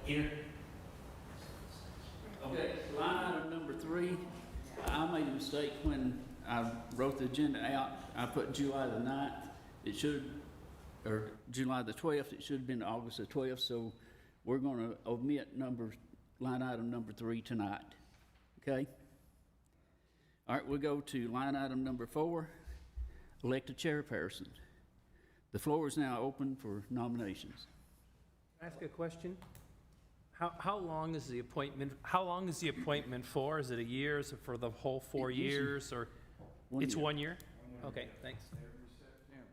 Here. Okay, line item number 3, I made a mistake when I wrote the agenda out. I put July the 9th. It should, or July the 12th, it should have been August the 12th, so we're gonna omit line item number 3 tonight, okay? All right, we'll go to line item number 4, elect a chairperson. The floor is now open for nominations. Can I ask a question? How long is the appointment? How long is the appointment for? Is it a year? Is it for the whole 4 years, or it's 1 year? Okay, thanks. Every September,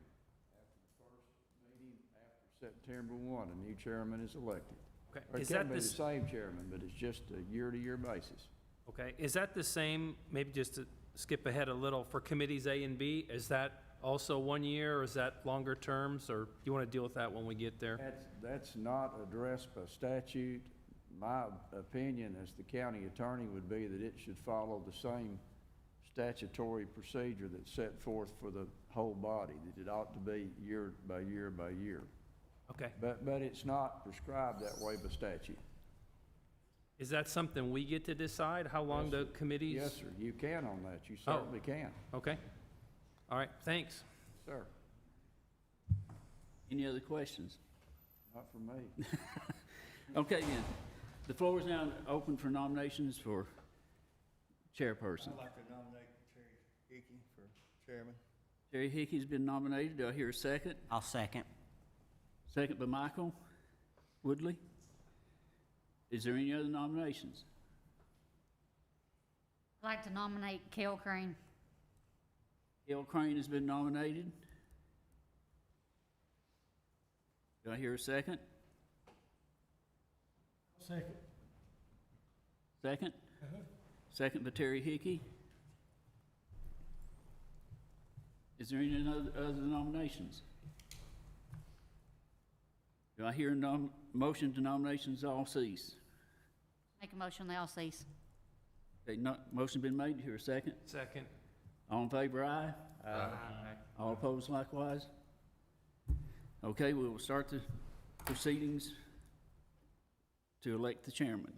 after the first meeting after September 1, a new chairman is elected. Okay, Or it is can that be the this? same chairman, but it's just a year-to-year basis. Okay, is that the same? Maybe just to skip ahead a little for committees A and B. Is that also 1 year, or is that longer terms, or do you want to deal with that when we get there? That's not addressed by statute. My opinion as the county attorney would be that it should follow the same statutory procedure that's set forth for the whole body, that it ought to be year by year by year. Okay, But it's not prescribed that way by statute. is that something we get to decide? How long the committees? Yes, sir, you can on that, you certainly can, Okay. All right. Thanks. sir. Any other questions? Not for me. Okay, then, the floor is now open for nominations for chairperson. I'd like to nominate Terry Hickey for chairman. Terry Hickey's been nominated. Do I hear a second? I'll second. Second by Michael Woodley. Is there any other nominations? I'd like to nominate Kel Crane. Gail Crane has been nominated. Do I hear a second? Second. Second? Second by Terry Hickey. Is there any other nominations? Do I hear a motion to nominations all cease? Make a motion, they all cease. Okay, motion been made. Do you hear a second? Second. All in favor, aye? Aye. All opposed likewise? Okay, we will start the proceedings to elect the chairman.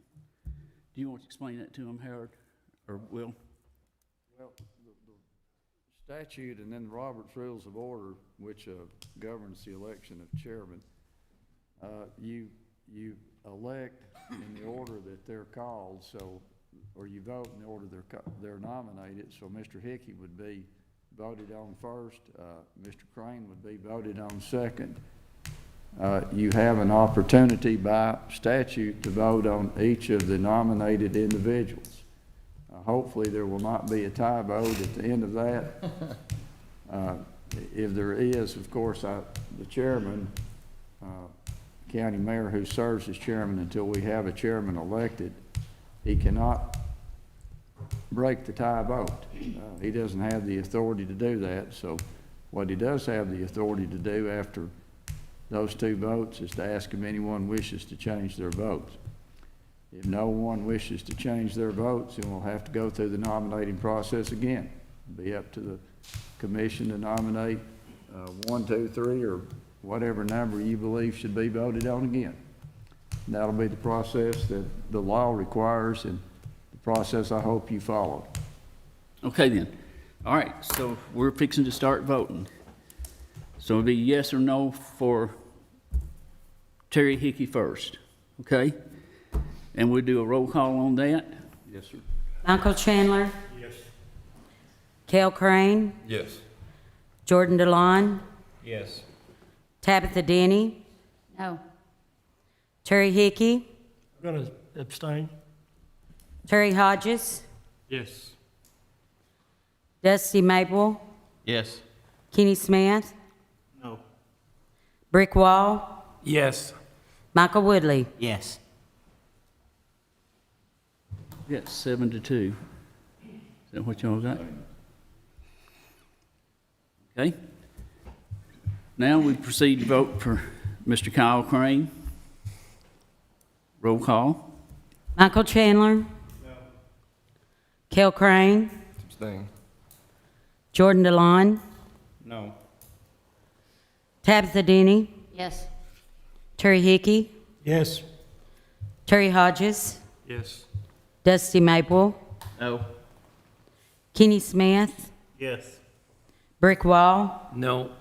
Do you want to explain that to him, Howard, or Will? Well, the statute and then Robert's Rules of Order, which governs the election of chairman, you elect in the order that they're called, so, or you vote in the order they're nominated. So Mr. Hickey would be voted on first, Mr. Crane would be voted on second. You have an opportunity by statute to vote on each of the nominated individuals. Hopefully there will not be a tie vote at the end of that. If there is, of course, the chairman, county mayor who serves as chairman until we have a chairman elected, he cannot break the tie vote. He doesn't have the authority to do that. So what he does have the authority to do after those two votes is to ask if anyone wishes to change their votes. If no one wishes to change their votes, then we'll have to go through the nominating process again. It'll be up to the commission to nominate 1, 2, 3, or whatever number you believe should be voted on again. And that'll be the process that the law requires, and the process I hope you follow. Okay then. All right, so we're fixing to start voting. So it'll be yes or no for Terry Hickey first, okay? And we'll do a roll call on that. Yes, sir. Michael Chandler. Yes. Kel Crane. Yes. Jordan DeLon. Yes. Tabitha Denny. No. Terry Hickey. I'm gonna abstain. Terry Hodges. Yes. Dusty Maple. Yes. Kenny Smith. No. Brick Wall. Yes. Michael Woodley. Yes. Yes, 7-2. Is that what y'all got? Okay. Now we proceed to vote for Mr. Kyle Crane. Roll call. Michael Chandler. No. Kel Crane. Abstain. Jordan DeLon. No. Tabitha Denny. Yes. Terry Hickey. Yes. Terry Hodges, Yes. Dusty Maple, No. Kenny Smith, Yes. Brick Wall, No.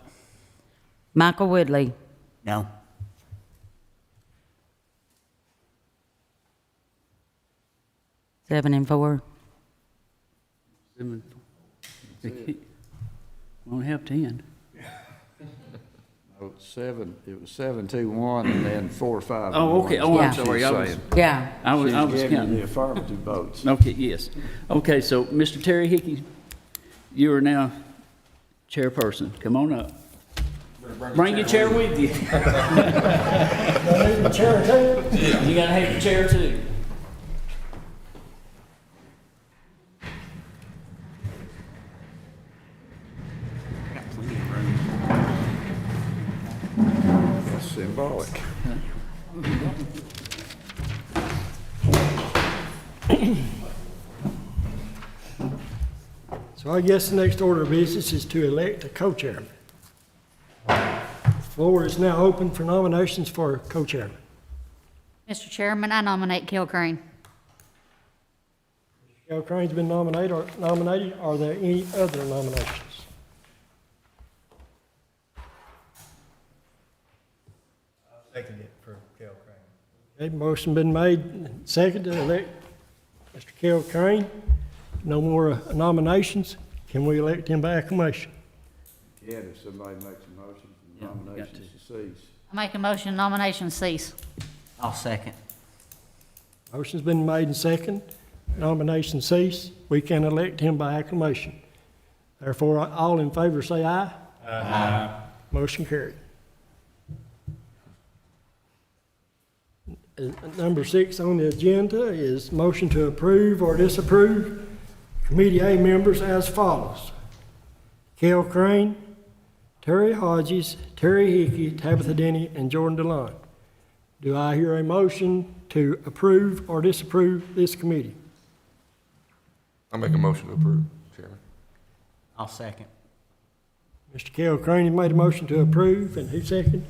Michael Woodley. No. 7 and 4. We only have 10. Oh, it was 7-2-1 and then 4-5. Oh, okay. Oh, I'm Yeah. sorry. I was, Yeah. I was She's giving you counting. the affirmative votes. Okay, yes. Okay, so Mr. Terry Hickey, you are now chairperson. Come on up. Bring your chair with you. You gotta have your chair too. That's symbolic. So I guess the next order of business is to elect a co-chairman. The floor is now open for nominations for co-chairman. Mr. Chairman, I nominate Cale Crane. Al Crane's been nominated. Are there any other nominations? Second it for Cal Crane. Okay, motion been made, and second to elect Mr. Kel Crane. No more nominations. Can we elect him by acclamation? Yeah, if somebody makes a motion for Yeah, we got nominations to cease. I make a motion, nominations cease. I'll second. Motion's been made and second. Nomination cease. We can elect him by acclamation. Therefore, all in favor say aye. Aye. Motion carried. Number 6 on the agenda is motion to approve or disapprove Committee A members as follows: Cale Crane, Terry Hodges, Terry Hickey, Tabitha Denny, and Jordan DeLon. Do I hear a motion to approve or disapprove this committee? I make a motion to approve, Chairman. I'll second. Mr. Cale Crane made a motion to approve, and who seconded?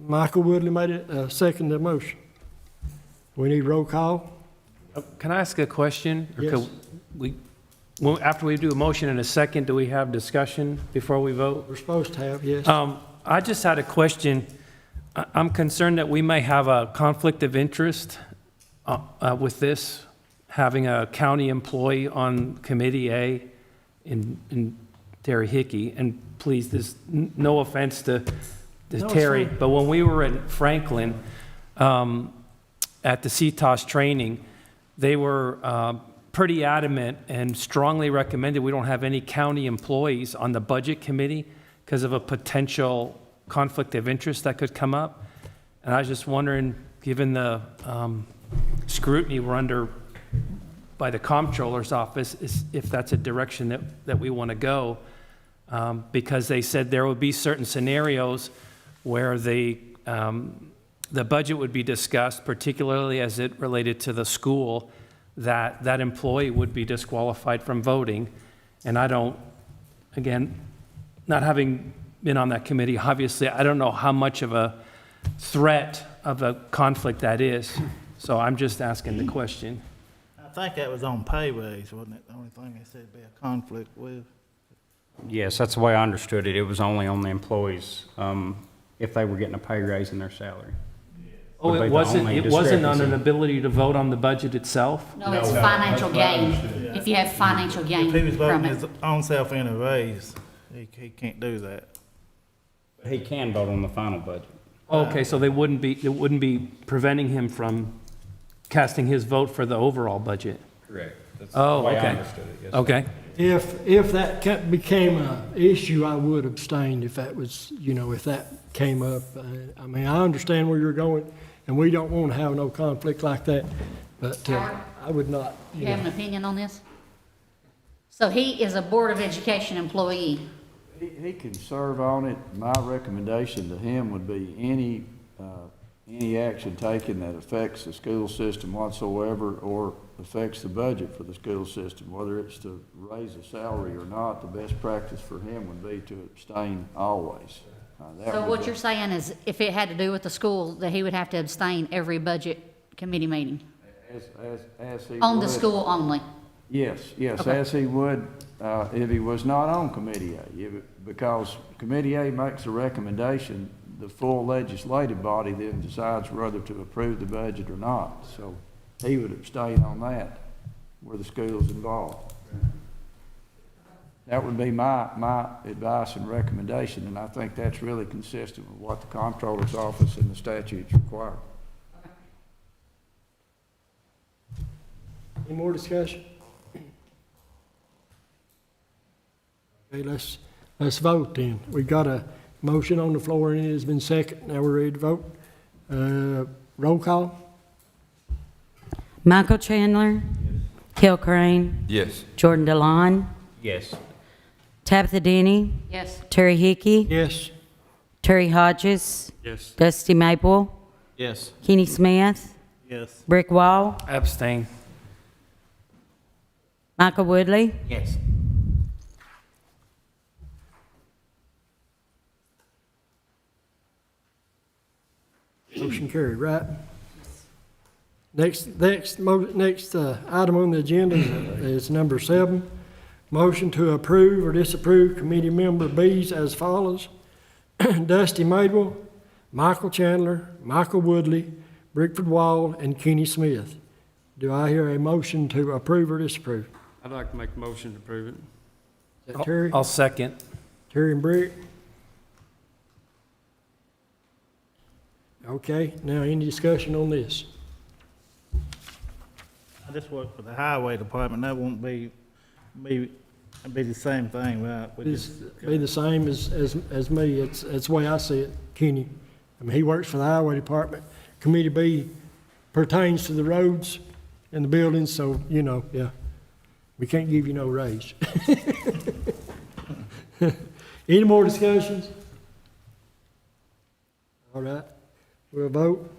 Michael Woodley made a second the motion. We need roll call. Can I ask a question? Or Yes. could after we do a motion in a second, do we have discussion before we vote? We're supposed to have, yes. I just had a question. I'm concerned that we may have a conflict of interest with this, having a county employee on Committee A in Terry Hickey. And please, there's no offense to No, it's Terry, fine. but when we were in Franklin at the CTOS training, they were pretty adamant and strongly recommended we don't have any county employees on the budget committee because of a potential conflict of interest that could come up. And I was just wondering, given the scrutiny we're under by the comptroller's office, if that's a direction that we want to go, because they said there would be certain scenarios where the budget would be discussed, particularly as it related to the school, that employee would be disqualified from voting. And I don't, again, not having been on that committee, obviously, I don't know how much of a threat of a conflict that is. So I'm just asking the question. I think that was on pay raise, wasn't it? The only thing they said be a conflict with. Yes, that's the way I understood it. It was only on the employees, if they were getting a pay raise in their salary. Oh, Would be it the wasn't, only it wasn't on an discrepancy. ability to vote on the budget itself? No, it's financial gain, if you have financial gain If he was from voting it. his own self in a raise, he can't do that. He can vote on the final budget. Okay, so it wouldn't be preventing him from casting his vote for the overall budget? Correct. That's Oh, the way okay. I understood it, yes. Okay. If that became an issue, I would abstain if that was, if that came up. I mean, I understand where you're going, and we don't want to have no conflict like that, but I would not, Do you have an opinion on this? So he is a Board of Education employee. He can serve on it. My recommendation to him would be any action taken that affects the school system whatsoever or affects the budget for the school system, whether it's to raise a salary or not, the best practice for him would be to abstain always. That So would what be- you're saying is if it had to do with the school, that he would have to abstain every budget committee meeting? As he On the would. school only? Yes, Okay. as he would, if he was not on Committee A. Because Committee A makes a recommendation, the full legislative body then decides whether to approve the budget or not. So he would abstain on that, where the school's involved. That would be my advice and recommendation, and I think that's really consistent with what the Comptroller's Office and the statutes require. Any more discussion? Okay, let's vote then. We got a motion on the floor and it has been seconded. Now we're ready to vote. Roll call? Michael Chandler. Cale Crane. Yes. Jordan DeLon. Yes. Tabitha Denny. Yes. Terry Hickey. Yes. Terry Hodges. Yes. Dusty Maple. Yes. Kenny Smith. Yes. Brick Wall. Abstain. Michael Woodley. Yes. Motion carried, right? Next item on the agenda is number 7. Motion to approve or disapprove committee member Bs as follows. Dusty Madewell, Michael Chandler, Michael Woodley, Brickford Wall, and Kenny Smith. Do I hear a motion to approve or disapprove? I'd like to make a motion to approve it. Is that Terry? I'll second. Terry and Brick? Okay, now any discussion on this? I just work for the highway department, that won't be the same thing, right? We It's just- be the same as me, it's the way I see it, Kenny. I mean, he works for the highway department. Committee B pertains to the roads and the buildings, so, yeah. We can't give you no raise. Any more discussions? All right, we'll vote.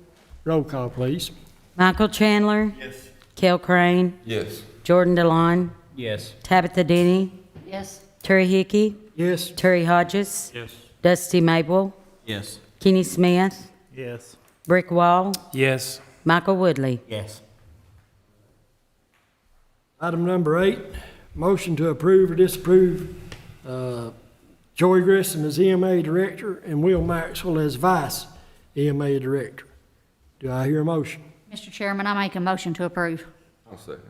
Roll call, please. Michael Chandler. Yes. Cale Crane. Yes. Jordan DeLon. Yes. Tabitha Denny. Yes. Terry Hickey. Yes, Terry Hodges. Yes. Dusty Maple. Yes. Kenny Smith. Yes. Brick Wall. Yes. Michael Woodley. Yes. item number 8, motion to approve or disapprove Joey Grissom as EMA Director and Will Maxwell as Vice EMA Director. Do I hear a motion? Mr. Chairman, I make a motion to approve. I'll second.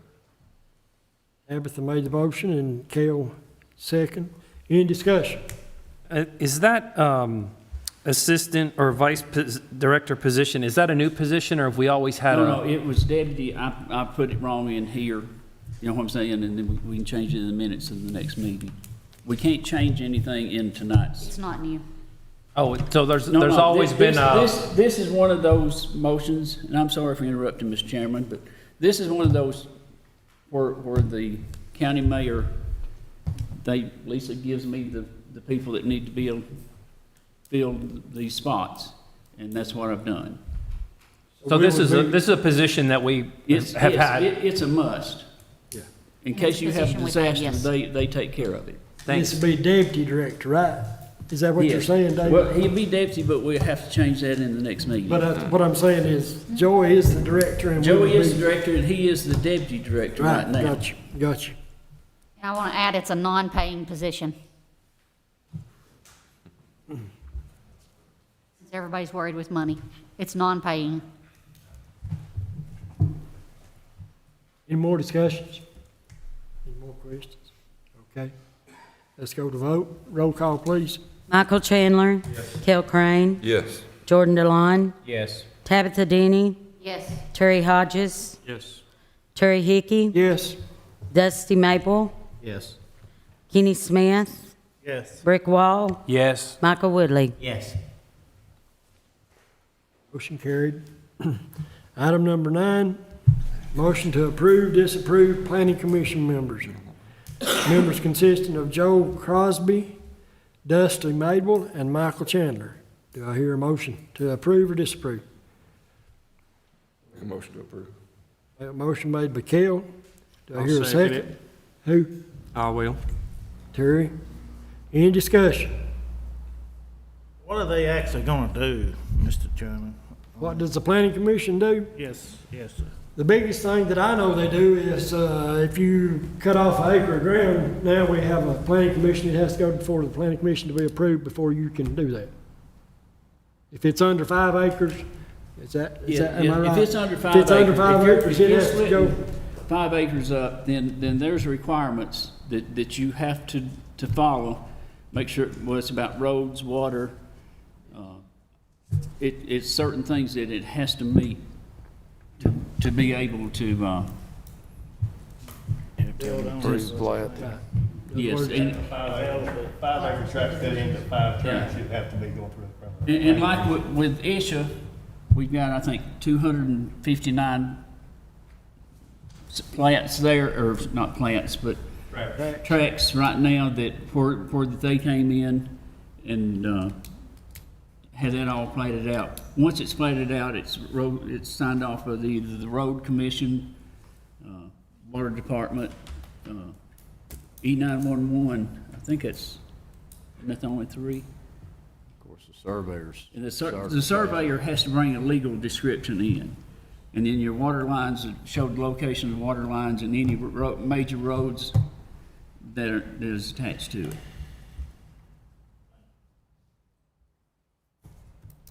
Tabitha made the motion and Cale second. Any discussion? Is that assistant or director position, is that a new position, or have we always had No, a? it was deputy. I put it wrong in here. You know what I'm saying? And then we can change it in the minutes of the next meeting. We can't change anything in tonight's. It's not new. Oh, so there's No, no, always been This is one of those motions, and I'm sorry for interrupting, Mr. Chairman, but this is one of those where the county mayor, Lisa gives me the people that need to fill these spots, and that's what I've done. So this is a position that we have had. It's a must. Yeah. In case you have a Position we've had, disaster, yes. they take care of it. Thanks. This would be Deputy Director, right? Is that what you're Yes. saying, David? Well, he'll be deputy, but we'll have to change that in the next meeting. But what I'm saying is Joey is the Director and Will Joey is the be- director, and he is the deputy director right Right, now. got you. And I want to add, it's a non-paying position. Since everybody's worried with money, it's non-paying. Any more discussions? Any more questions? Okay. Let's go to vote. Roll call, please. Michael Chandler. Cale Crane. Yes. Jordan DeLon. Yes. Tabitha Denny. Yes. Terry Hodges. Yes. Terry Hickey. Yes. Dusty Maple. Yes. Kenny Smith. Yes. Brick Wall. Yes. Michael Woodley. Yes. Motion carried. Item number 9, motion to approve, disapprove Planning Commission members. Members consisting of Joe Crosby, Dusty Madewell, and Michael Chandler. Do I hear a motion to approve or disapprove? Make a motion to approve. A motion made by Cale. Do I I'll hear a second second? it. Who? I will. Terry. Any discussion? What are they actually gonna do, Mr. Chairman? What does the planning commission do? Yes, yes, sir. The biggest thing that I know they do is, if you cut off an acre of ground, now we have a planning commission, it has to go before the planning commission to be approved before you can do that. If it's under 5 acres, am I right? If it's under 5 If it's under acres, 5 if you're- acres, if it you're has to go. splitting 5 acres up, then there's requirements that you have to follow. Make sure, well, it's about roads, water, it's certain things that it has to meet to be able to, Approve plat. yes. And 5 acre tracts cut into 5 tracts, you have to be going through the program. and like with Isha, we've got, I think, 259 plants there, or not plants, but tracks right now that, where they came in and, had that all platted out. Once it's platted out, it's signed off of either the road commission, water department, E911, I think that's the only 3. Of course, the surveyors. And the surveyor has to bring a legal description in. And then your water lines, show the location of the water lines and any major roads that is attached to it.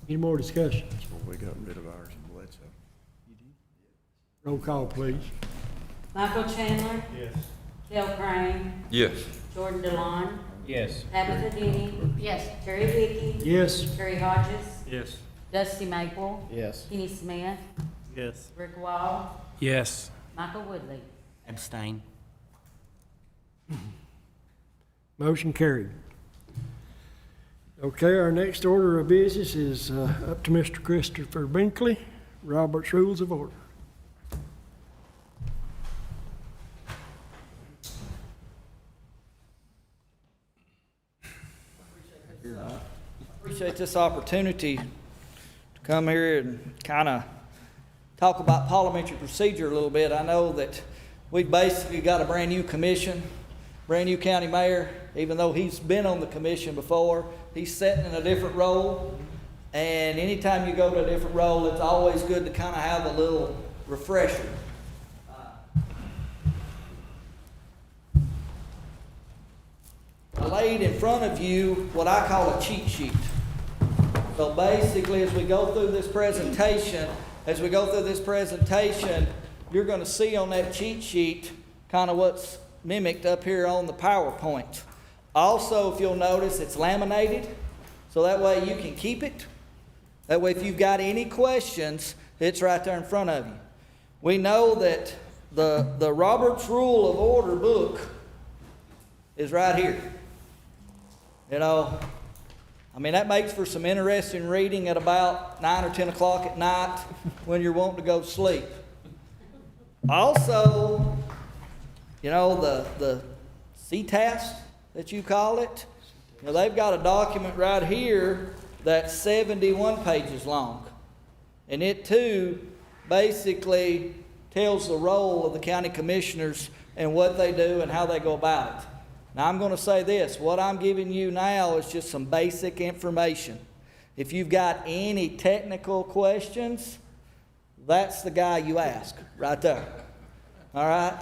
Any more discussion? Well, we got rid of ours in Bledsoe. Roll call, please. Michael Chandler. Yes. Cale Crane. Yes. Jordan DeLon. Yes. Tabitha Denny. Yes. Terry Hickey. Yes. Terry Hodges. Yes. Dusty Maple. Yes. Kenny Smith. Yes. Rick Wall. Yes. Michael Woodley. Abstain. Motion carried. Okay, our next order of business is up to Mr. Christopher Binkley, Robert's Rules of Order. Appreciate this opportunity to come here and kind of talk about parliamentary procedure a little bit. I know that we've basically got a brand new commission, brand new county mayor. Even though he's been on the commission before, he's sitting in a different role. And anytime you go to a different role, it's always good to kind of have a little refresher. I laid in front of you what I call a cheat sheet. So basically, as we go through this presentation, you're going to see on that cheat sheet kind of what's mimicked up here on the PowerPoint. Also, if you'll notice, it's laminated, so that way you can keep it. That way, if you've got any questions, it's right there in front of you. We know that the Robert's Rule of Order book is right here. You know, I mean, that makes for some interesting reading at about 9 or 10 o'clock at night when you're wanting to go to sleep. Also, you know, the CTAS that you call it, you know, they've got a document right here that's 71 pages long. And it too basically tells the role of the county commissioners and what they do and how they go about it. Now, I'm going to say this. What I'm giving you now is just some basic information. If you've got any technical questions, that's the guy you ask right there. All right?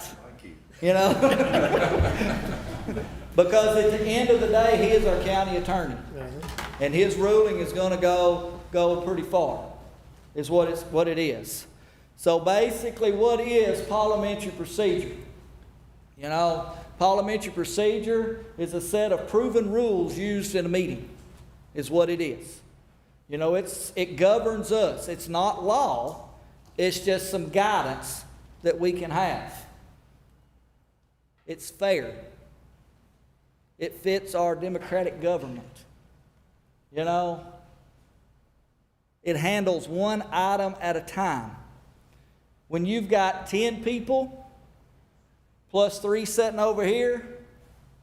You know? Because at the end of the day, he is our county attorney. And his ruling is going to go pretty far, is what it is. So basically, what is parliamentary procedure? You know, parliamentary procedure is a set of proven rules used in a meeting, is what it is. You know, it governs us. It's not law. It's just some guidance that we can have. It's fair. It fits our democratic government. You know, it handles one item at a time. When you've got 10 people, plus 3 sitting over here,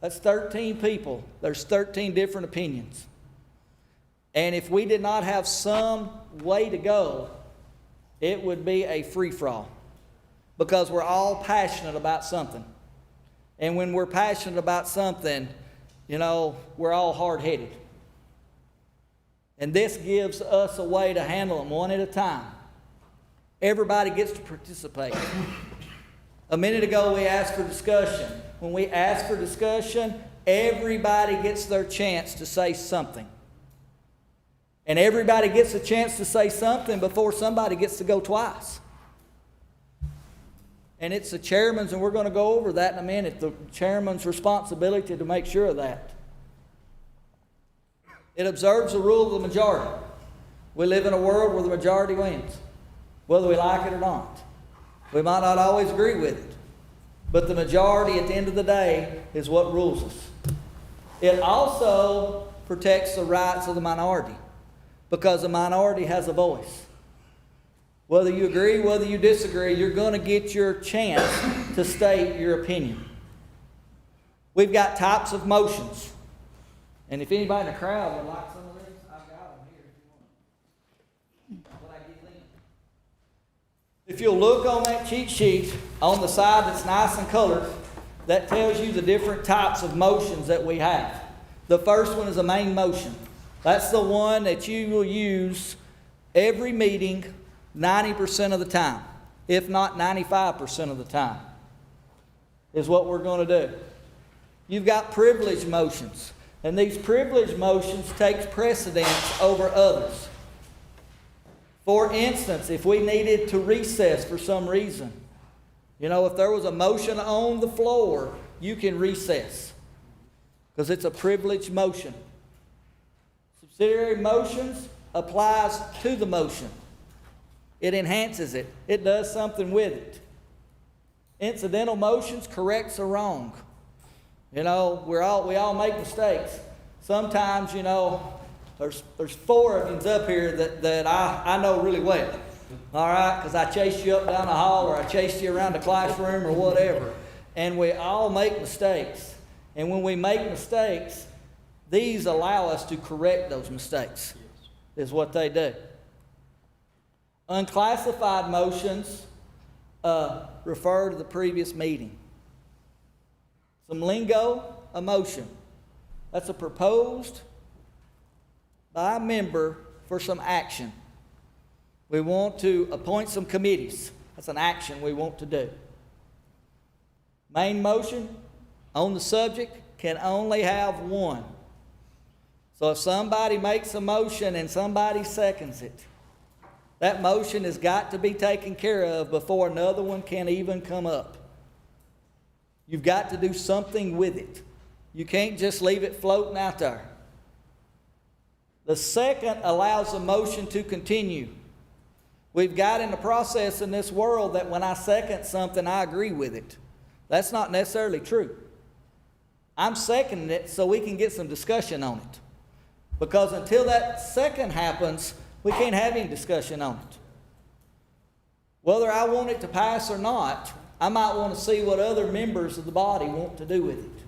that's 13 people. There's 13 different opinions. And if we did not have some way to go, it would be a free-for-all. Because we're all passionate about something. And when we're passionate about something, you know, we're all hard-headed. And this gives us a way to handle them one at a time. Everybody gets to participate. A minute ago, we asked for discussion. When we ask for discussion, everybody gets their chance to say something. And everybody gets a chance to say something before somebody gets to go twice. And it's the chairman's, and we're going to go over that in a minute, the chairman's responsibility to make sure of that. It observes the rule of the majority. We live in a world where the majority wins, whether we like it or not. We might not always agree with it, but the majority at the end of the day is what rules us. It also protects the rights of the minority, because the minority has a voice. Whether you agree, whether you disagree, you're going to get your chance to state your opinion. We've got types of motions. And if anybody in the crowd would like some of these, I've got them here if you want. When I get them. If you'll look on that cheat sheet on the side that's nice and colored, that tells you the different types of motions that we have. The first one is a main motion. That's the one that you will use every meeting 90% of the time, if not 95% of the time, is what we're going to do. You've got privilege motions, and these privilege motions take precedence over others. For instance, if we needed to recess for some reason, if there was a motion on the floor, you can recess because it's a privilege motion. Subsidiary motions applies to the motion. It enhances it. It does something with it. Incidental motions corrects a wrong. We all make mistakes. Sometimes, there's four of you up here that I know really well. All right? Because I chased you up down the hall, or I chased you around the classroom, or whatever. And we all make mistakes. And when we make mistakes, these allow us to correct those mistakes, is what they do. Unclassified motions refer to the previous meeting. Some lingo, a motion. That's a proposed by a member for some action. We want to appoint some committees. That's an action we want to do. Main motion on the subject can only have one. So if somebody makes a motion and somebody seconds it, that motion has got to be taken care of before another one can even come up. You've got to do something with it. You can't just leave it floating out there. The second allows the motion to continue. We've got in the process in this world that when I second something, I agree with it. That's not necessarily true. I'm seconding it so we can get some discussion on it. Because until that second happens, we can't have any discussion on it. Whether I want it to pass or not, I might want to see what other members of the body want to do with it.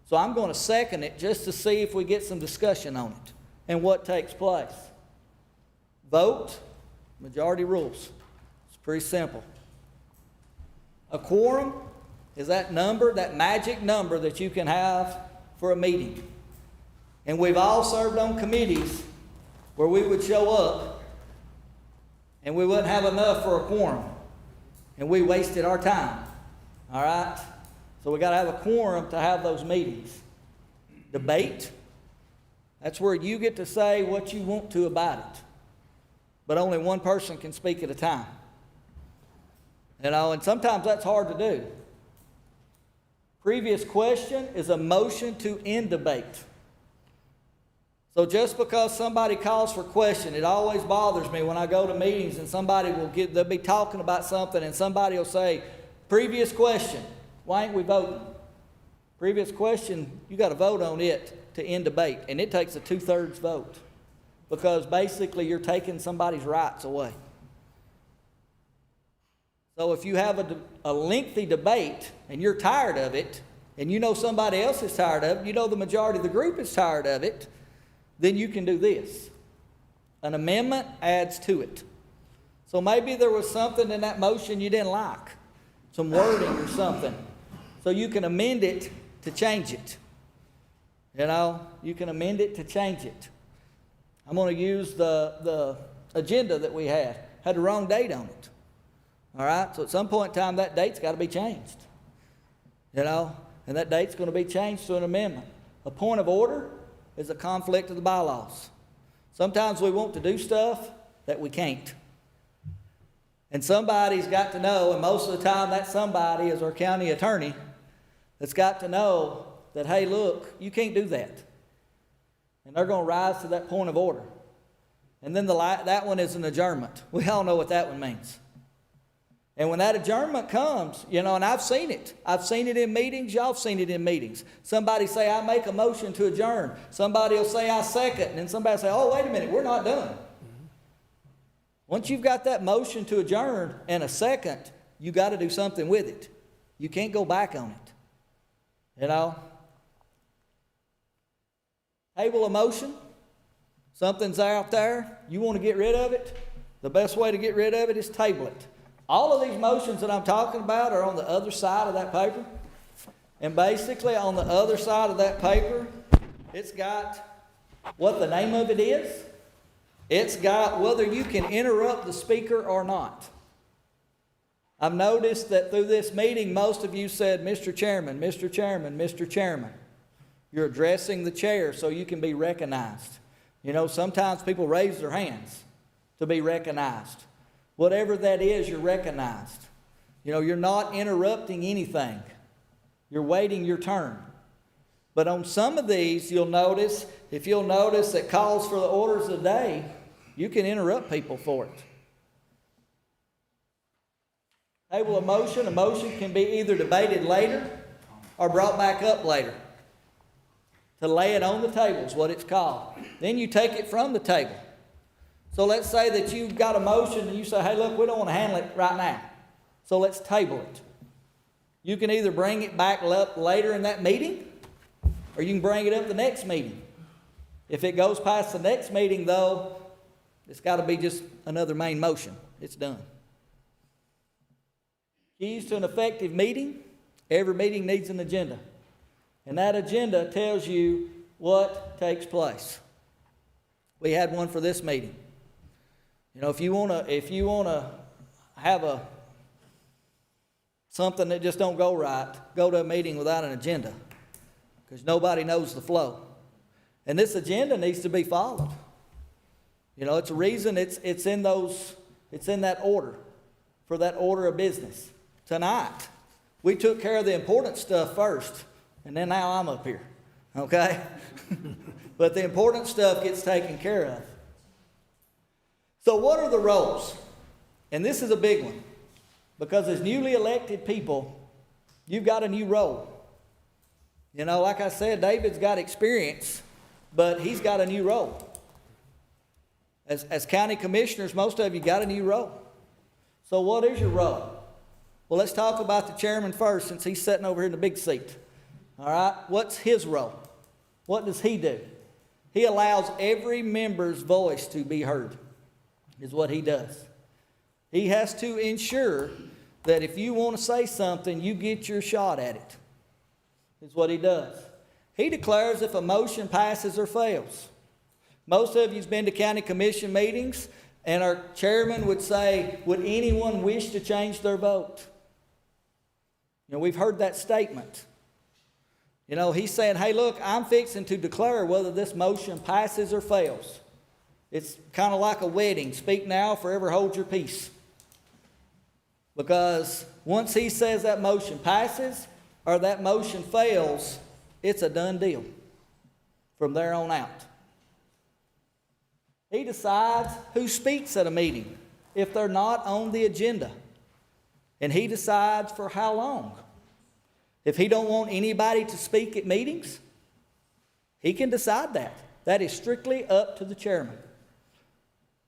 So I'm going to second it just to see if we get some discussion on it and what takes place. Vote, majority rules. It's pretty simple. A quorum is that number, that magic number that you can have for a meeting. And we've all served on committees where we would show up and we wouldn't have enough for a quorum. And we wasted our time. All right? So we got to have a quorum to have those meetings. Debate, that's where you get to say what you want to about it. But only one person can speak at a time. And sometimes that's hard to do. Previous question is a motion to end debate. So just because somebody calls for question, it always bothers me when I go to meetings and they'll be talking about something and somebody will say, previous question, why ain't we voting? Previous question, you got to vote on it to end debate. And it takes a 2/3 vote because basically you're taking somebody's rights away. So if you have a lengthy debate and you're tired of it, and you know somebody else is tired of it, the majority of the group is tired of it, then you can do this. An amendment adds to it. So maybe there was something in that motion you didn't like, some wording or something. So you can amend it to change it. You can amend it to change it. I'm gonna use the agenda that we had the wrong date on it. All right, so at some point in time, that date's gotta be changed. You know, and that date's gonna be changed to an amendment. A point of order is a conflict of the bylaws. Sometimes we want to do stuff that we can't. And somebody's got to know, and most of the time that somebody is our county attorney, that's got to know that, hey, look, you can't do that. And they're going to rise to that point of order. And then that one is an adjournment. We all know what that one means. And when that adjournment comes, you know, and I've seen it. I've seen it in meetings. Y'all have seen it in meetings. Somebody say, I make a motion to adjourn. Somebody will say, I second. And then somebody will say, oh, wait a minute, we're not done. Once you've got that motion to adjourn and a second, you got to do something with it. You can't go back on it. You know? Table a motion. Something's out there. You want to get rid of it. The best way to get rid of it is table it. All of these motions that I'm talking about are on the other side of that paper. And basically on the other side of that paper, it's got what the name of it is. It's got whether you can interrupt the speaker or not. I've noticed that through this meeting, most of you said, Mr. Chairman, Mr. Chairman, Mr. Chairman. You're addressing the chair so you can be recognized. You know, sometimes people raise their hands to be recognized. Whatever that is, you're recognized. You know, you're not interrupting anything. You're waiting your turn. But on some of these, you'll notice, if you'll notice that calls for the orders of the day, you can interrupt people for it. Table a motion can be either debated later or brought back up later. To lay it on the table is what it's called. Then you take it from the table. So let's say that you've got a motion and you say, hey, look, we don't want to handle it right now. So let's table it. You can either bring it back up later in that meeting or you can bring it up the next meeting. If it goes past the next meeting, though, it's got to be just another main motion. It's done. Keys to an effective meeting. Every meeting needs an agenda. And that agenda tells you what takes place. We had one for this meeting. You know, if you wanna have something that just don't go right, go to a meeting without an agenda, because nobody knows the flow. And this agenda needs to be followed. You know, it's a reason it's in that order, for that order of business. Tonight, we took care of the important stuff first, and then now I'm up here, okay? But the important stuff gets taken care of. So what are the roles? And this is a big one, because as newly elected people, you've got a new role. You know, like I said, David's got experience, but he's got a new role. As county commissioners, most of you got a new role. So what is your role? Well, let's talk about the chairman first, since he's sitting over here in the big seat. All right, what's his role? What does he do? He allows every member's voice to be heard, is what he does. He has to ensure that if you want to say something, you get your shot at it, is what he does. He declares if a motion passes or fails. Most of you's been to county commission meetings, and our chairman would say, would anyone wish to change their vote? You know, we've heard that statement. You know, he's saying, hey, look, I'm fixing to declare whether this motion passes or fails. It's kind of like a wedding. Speak now, forever hold your peace. Because once he says that motion passes or that motion fails, it's a done deal from there on out. He decides who speaks at a meeting if they're not on the agenda. And he decides for how long. If he don't want anybody to speak at meetings, he can decide that. That is strictly up to the chairman.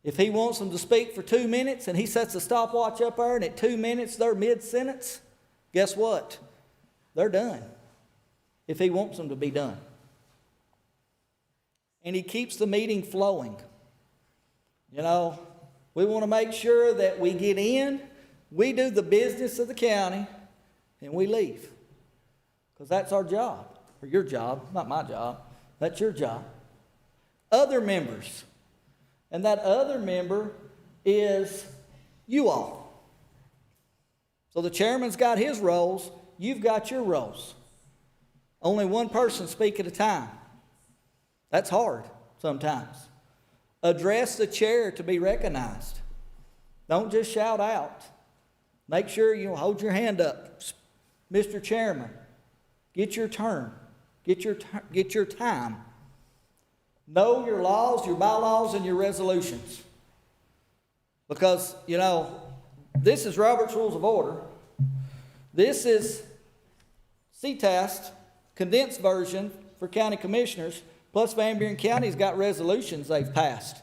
If he wants them to speak for 2 minutes and he sets a stopwatch up there and at 2 minutes they're mid-sentence, guess what? They're done. If he wants them to be done. And he keeps the meeting flowing. You know, we want to make sure that we get in, we do the business of the county, and we leave. Because that's our job, or your job, not my job. That's your job. Other members, and that other member is you all. So the chairman's got his roles, you've got your roles. Only one person speak at a time. That's hard sometimes. Address the chair to be recognized. Don't just shout out. Make sure you hold your hand up. Mr. Chairman, get your turn. Get your time. Know your laws, your bylaws, and your resolutions. Because, this is Robert's Rules of Order. This is CTAST, condensed version for county commissioners, plus Van Buren County's got resolutions they've passed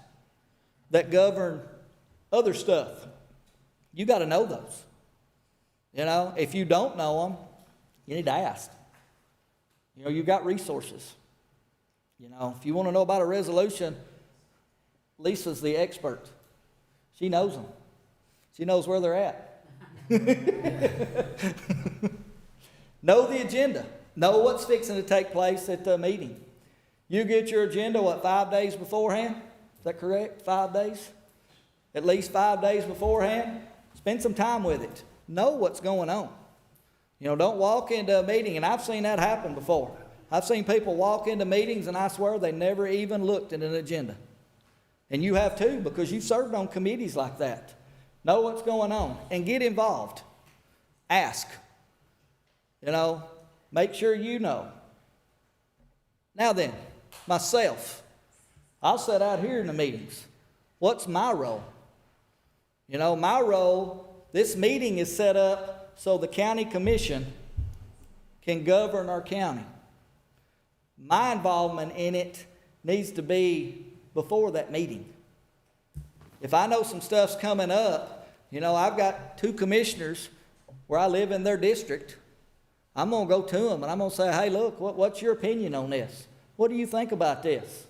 that govern other stuff. You got to know those. If you don't know them, you need to ask. You've got resources. If you want to know about a resolution, Lisa's the expert. She knows them. She knows where they're at. Know the agenda. Know what's fixing to take place at the meeting. You get your agenda, 5 days beforehand? Is that correct? 5 days? At least 5 days beforehand? Spend some time with it. Know what's going on. Don't walk into a meeting, and I've seen that happen before. I've seen people walk into meetings, and I swear they never even looked at an agenda. And you have too, because you've served on committees like that. Know what's going on, and get involved. Ask. Make sure you know. Now then, myself, I'll sit out here in the meetings. What's my role? My role, this meeting is set up so the county commission can govern our county. My involvement in it needs to be before that meeting. If I know some stuff's coming up, I've got 2 commissioners where I live in their district. I'm going to go to them and I'm going to say, hey, look, what's your opinion on this? What do you think about this?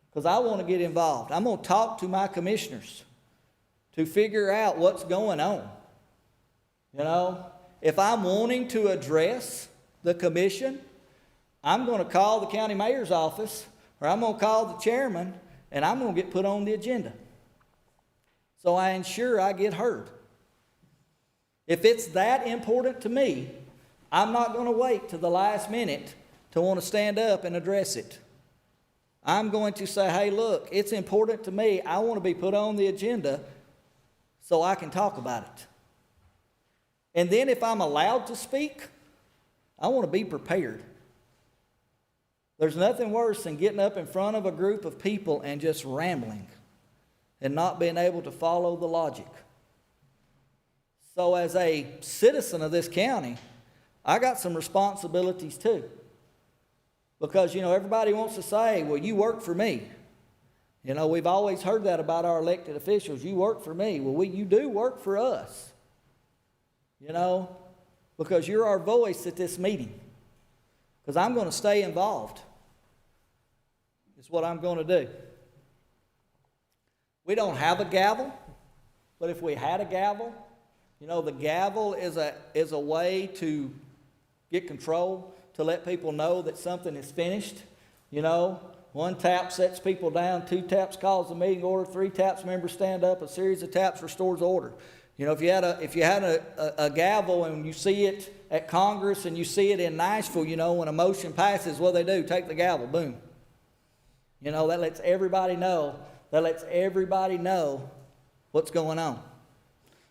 Because I want to get involved. I'm going to talk to my commissioners to figure out what's going on. If I'm wanting to address the commission, I'm going to call the county mayor's office, or I'm going to call the chairman, and I'm going to get put on the agenda. So I ensure I get heard. If it's that important to me, I'm not going to wait to the last minute to want to stand up and address it. I'm going to say, hey, look, it's important to me. I want to be put on the agenda so I can talk about it. And then if I'm allowed to speak, I want to be prepared. There's nothing worse than getting up in front of a group of people and just rambling and not being able to follow the logic. So as a citizen of this county, I got some responsibilities too. Because, everybody wants to say, well, you work for me. We've always heard that about our elected officials. You work for me. Well, you do work for us. Because you're our voice at this meeting. Because I'm going to stay involved. It's what I'm going to do. We don't have a gavel, but if we had a gavel, the gavel is a way to get control, to let people know that something is finished. 1 tap sets people down, 2 taps calls the meeting order, 3 taps members stand up, a series of taps restores order. If you had a gavel and you see it at Congress and you see it in Nashville, when a motion passes, what do? Take the gavel, boom. That lets everybody know. That lets everybody know what's going on.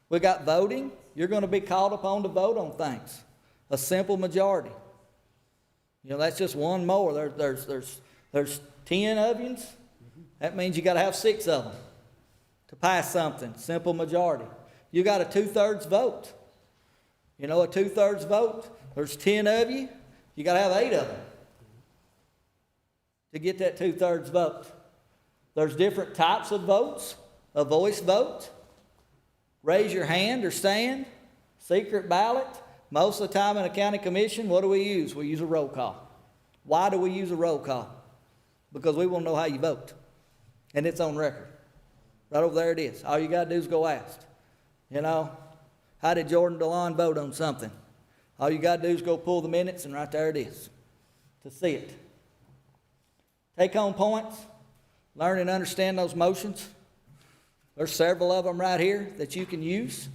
We got voting. You're going to be called upon to vote on things. A simple majority. That's just one more. There's 10 of you. That means you got to have 6 of them to pass something. Simple majority. You got a 2/3 vote. A 2/3 vote. There's 10 of you. You got to have 8 of them to get that 2/3 vote. There's different types of votes. A voice vote, raise your hand or stand, secret ballot. Most of the time in a county commission, what do we use? We use a roll call. Why do we use a roll call? Because we want to know how you vote. And it's on record. Right over there it is. All you got to do is go ask. How did Jordan DeLon vote on something? All you got to do is go pull the minutes, and right there it is to see it. Take home points. learn and understand those motions. There's several of them right here that you can use.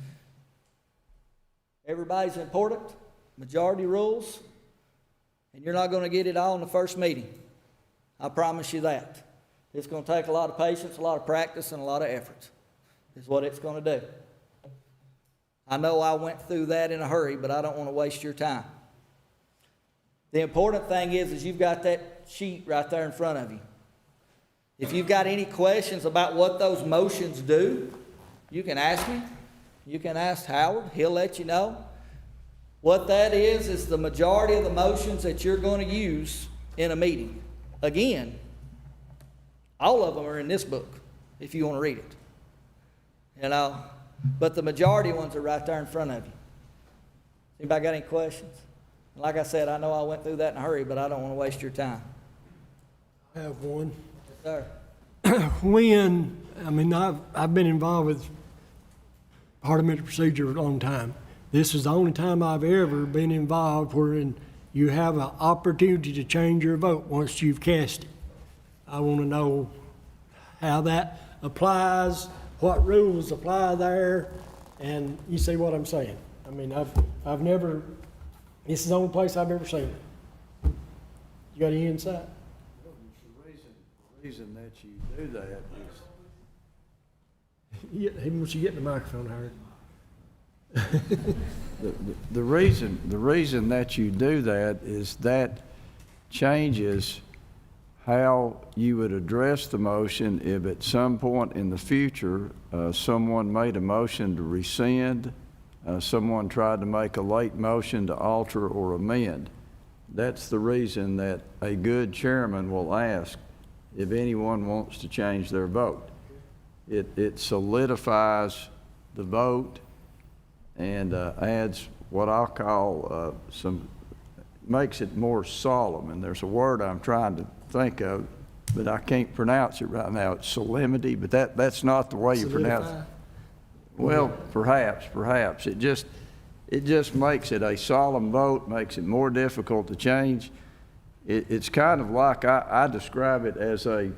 Everybody's important, majority rules, and you're not going to get it all in the first meeting. I promise you that. It's going to take a lot of patience, a lot of practice, and a lot of effort is what it's going to do. I know I went through that in a hurry, but I don't want to waste your time. The important thing is you've got that sheet right there in front of you. If you've got any questions about what those motions do, you can ask me. You can ask Howard. He'll let you know. What that is the majority of the motions that you're going to use in a meeting. Again, all of them are in this book, if you want to read it. You know, but the majority ones are right there in front of you. Anybody got any questions? Like I said, I know I went through that in a hurry, but I don't want to waste your time. I have one. Yes, sir. I've been involved with parliamentary procedure a long time. This is the only time I've ever been involved wherein you have an opportunity to change your vote once you've cast it. I want to know how that applies, what rules apply there, and you see what I'm saying. I mean, I've never, this is the only place I've ever seen it. You got any insight? The reason that you do that is Yeah, once you get in the microphone, Howard. the reason that you do that is that changes how you would address the motion if at some point in the future someone made a motion to rescind, someone tried to make a late motion to alter or amend. That's the reason that a good chairman will ask if anyone wants to change their vote. It solidifies the vote and adds what I'll call makes it more solemn. And there's a word I'm trying to think of, but I can't pronounce it right now. It's solemnity, but that's not the way you pronounce it. Well, perhaps. It just makes it a solemn vote, makes it more difficult to change. It's kind of like, I describe it as a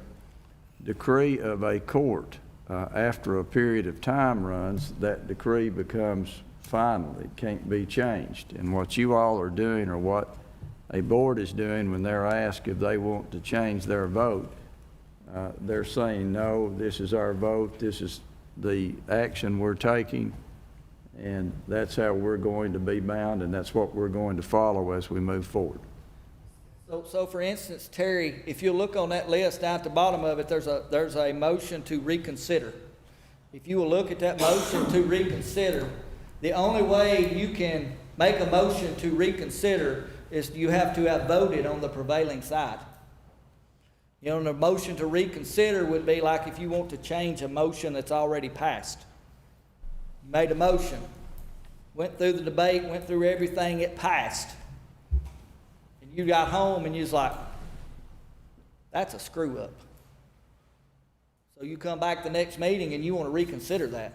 decree of a court. After a period of time runs, that decree becomes final. It can't be changed. And what you all are doing, or what a board is doing when they're asked if they want to change their vote, they're saying, no, this is our vote, this is the action we're taking, and that's how we're going to be bound, and that's what we're going to follow as we move forward. So for instance, Terry, if you look on that list down at the bottom of it, there's a motion to reconsider. If you will look at that motion to reconsider, the only way you can make a motion to reconsider is you have to have voted on the prevailing side. You know, and a motion to reconsider would be like if you want to change a motion that's already passed. You made a motion, went through the debate, went through everything, it passed. You got home and you was like, that's a screw up. So you come back the next meeting and you want to reconsider that.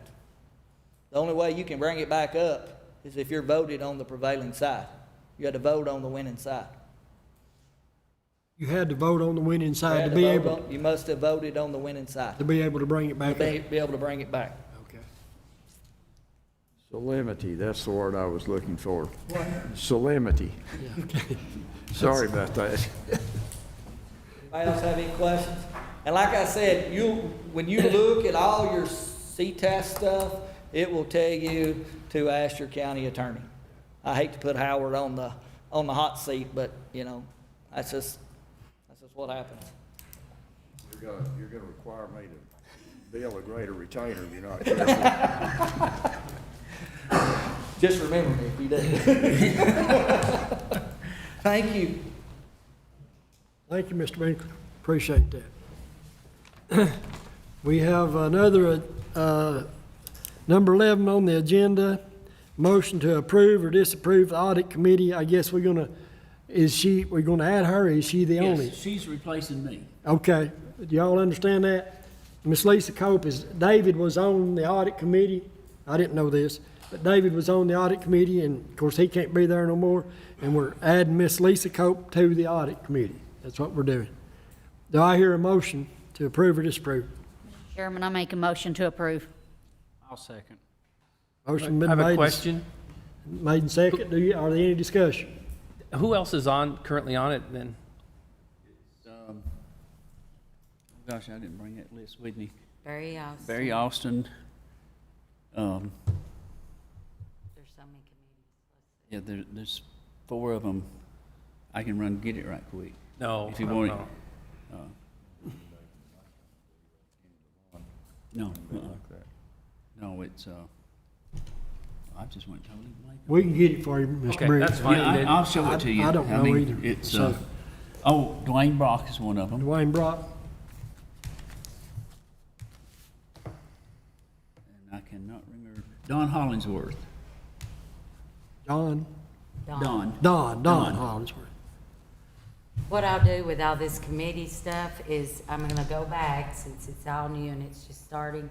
The only way you can bring it back up is if you're voted on the prevailing side. You had to vote on the winning side. You had to vote on the winning side to be able. You must have voted on the winning side. To be able to bring it back up. Be able to bring it back. Okay. Solemnity, that's the word I was looking for. What? Solemnity. Yeah, okay. Sorry about that. Anybody else have any questions? And like I said, when you look at all your CTAS stuff, it will tell you to ask your county attorney. I hate to put Howard on the hot seat, but you know, that's just what happens. You're gonna require me to bill a greater retainer if you're not careful. Just remember me if you do. Thank you. Thank you, Mr. Winkler. Appreciate that. We have another, number 11 on the agenda, motion to approve or disapprove the audit committee. I guess we're gonna add her, or is she the only? Yes, she's replacing me. Okay, do y'all understand that? Miss Lisa Cope David was on the audit committee. I didn't know this, but David was on the audit committee, and of course he can't be there no more. And we're adding Miss Lisa Cope to the audit committee. That's what we're doing. Do I hear a motion to approve or disapprove? Chairman, I make a motion to approve. I'll second. Motion I been have a made. question. Made and second. Are there any discussion? Who else is currently on it then? Gosh, I didn't bring that list with me. Barry Austin. Barry Austin, There's so many committees. yeah, there's 4 of them. I can run, get it right quick. No. If you no, want it. no. No, no, it's, I just went totally blank. We can get it for you, Mr. Okay, Briggs. that's fine. Yeah, I'll show it to you. I don't know mean, either. It's, So, Dwayne Brock is one of them. Dwayne Brock, And I cannot remember, Don Hollingsworth. Don Don. Hollingsworth. What I'll do with all this committee stuff is I'm gonna go back, since it's all new and it's just starting,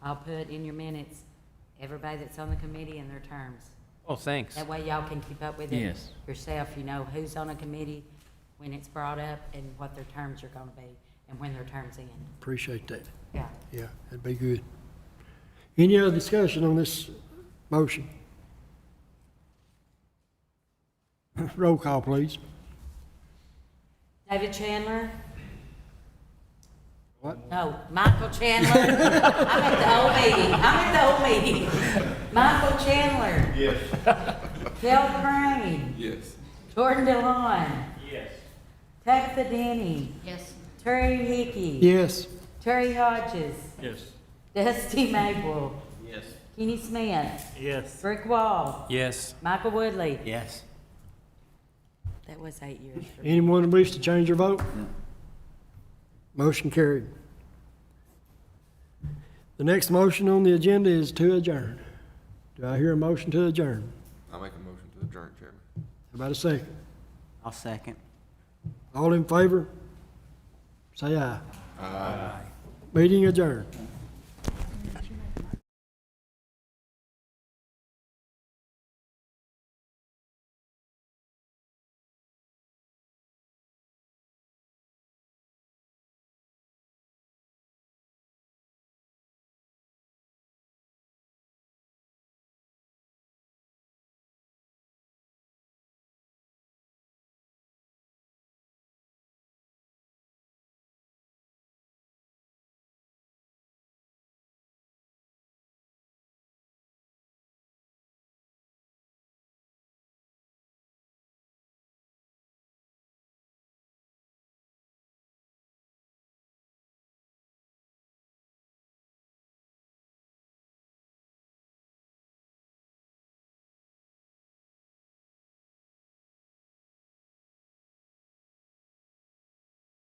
I'll put in your minutes everybody that's on the committee and their terms. Oh, thanks. That way y'all can keep up with it Yes. yourself, you know who's on a committee, when it's brought up, and what their terms are gonna be, and when their terms end. Appreciate that. Yeah. Yeah, that'd be good. Any other discussion on this motion? Roll call, please. David Chandler? What? No, Michael Chandler. I'm at the whole meeting. Michael Chandler. Yes. Kel Crane. Yes. Jordan DeLon. Yes. Tabitha Denny. Yes. Terry Hickey. Yes. Terry Hodges. Yes. Dusty Maple. Yes. Kenny Smith. Yes. Rick Wall. Yes. Michael Woodley. Yes. That was 8 years for me. Anyone wish to change their vote? Motion carried. The next motion on the agenda is to adjourn. Do I hear a motion to adjourn? I'll make a motion to adjourn, Chairman. How about a second? I'll second. All in favor? Say aye. Aye. Meeting adjourned.